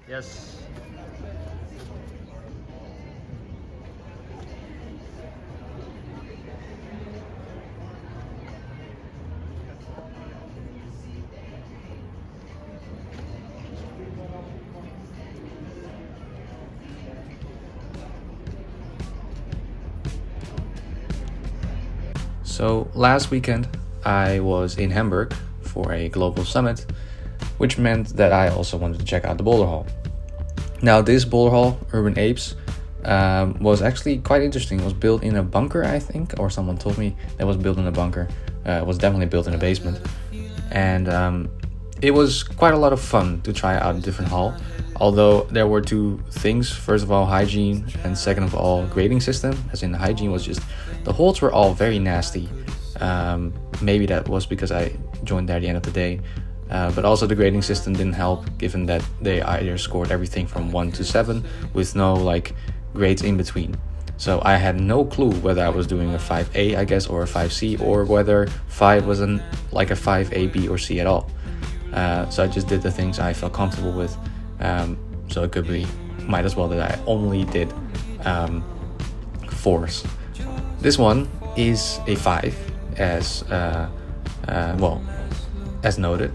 Yes. So last weekend, I was in Hamburg for a global summit, which meant that I also wanted to check out the Boulder Hall. Now, this Boulder Hall, Urban Apes, was actually quite interesting. It was built in a bunker, I think, or someone told me that it was built in a bunker. It was definitely built in a basement. And it was quite a lot of fun to try out a different hall. Although there were two things. First of all, hygiene, and second of all, grading system. As in, the hygiene was just, the holds were all very nasty. Maybe that was because I joined there at the end of the day. But also the grading system didn't help, given that they either scored everything from 1 to 7 with no like grades in between. So I had no clue whether I was doing a 5A, I guess, or a 5C, or whether 5 was like a 5A, B, or C at all. So I just did the things I felt comfortable with. So it could be, might as well that I only did 4s. This one is a 5, as as noted.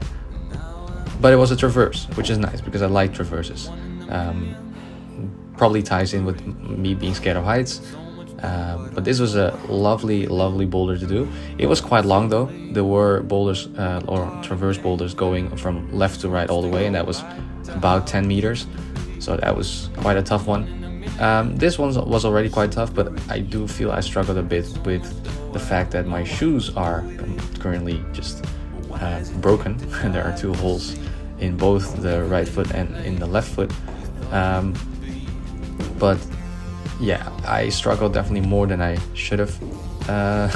But it was a traverse, which is nice because I like traverses. Probably ties in with me being scared of heights. But this was a lovely, lovely boulder to do. It was quite long though. There were boulders or traverse boulders going from left to right all the way, and that was about 10 meters. So that was quite a tough one. This one was already quite tough, but I do feel I struggled a bit with the fact that my shoes are currently just broken. And there are 2 holes in both the right foot and in the left foot. But yeah, I struggled definitely more than I should have. I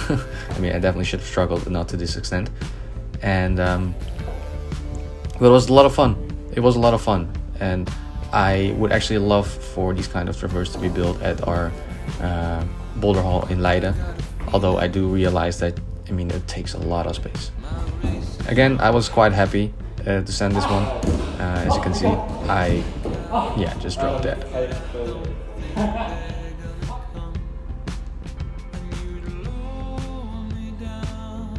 mean, I definitely should have struggled, but not to this extent. And but it was a lot of fun. It was a lot of fun, and I would actually love for these kind of traverse to be built at our Boulder Hall in Leiden. Although I do realize that, I mean, it takes a lot of space. Again, I was quite happy to send this one. As you can see, I just dropped dead.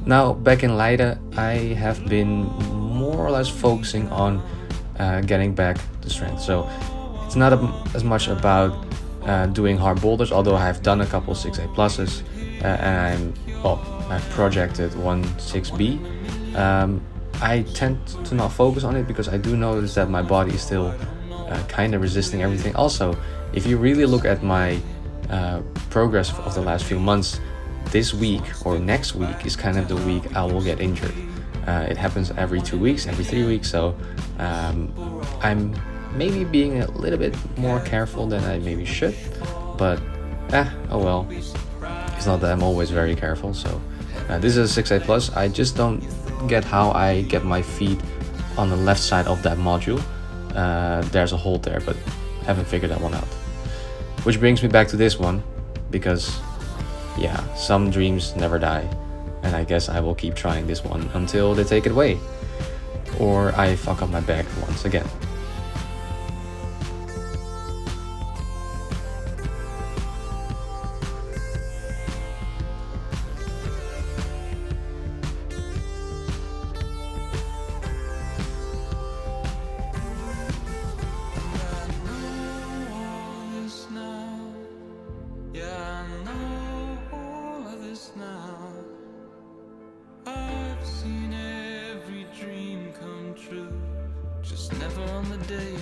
Now, back in Leiden, I have been more or less focusing on getting back to strength. So it's not as much about doing hard boulders, although I have done a couple 6A pluses, and I've projected one 6B. I tend to not focus on it because I do notice that my body is still kind of resisting everything. Also, if you really look at my progress of the last few months, this week or next week is kind of the week I will get injured. It happens every 2 weeks, every 3 weeks, so I'm maybe being a little bit more careful than I maybe should, but oh well. It's not that I'm always very careful. So this is a 6A plus. I just don't get how I get my feet on the left side of that module. There's a hold there, but haven't figured that one out. Which brings me back to this one, because yeah, some dreams never die, and I guess I will keep trying this one until they take it away, or I fuck up my back once again. Just never on the day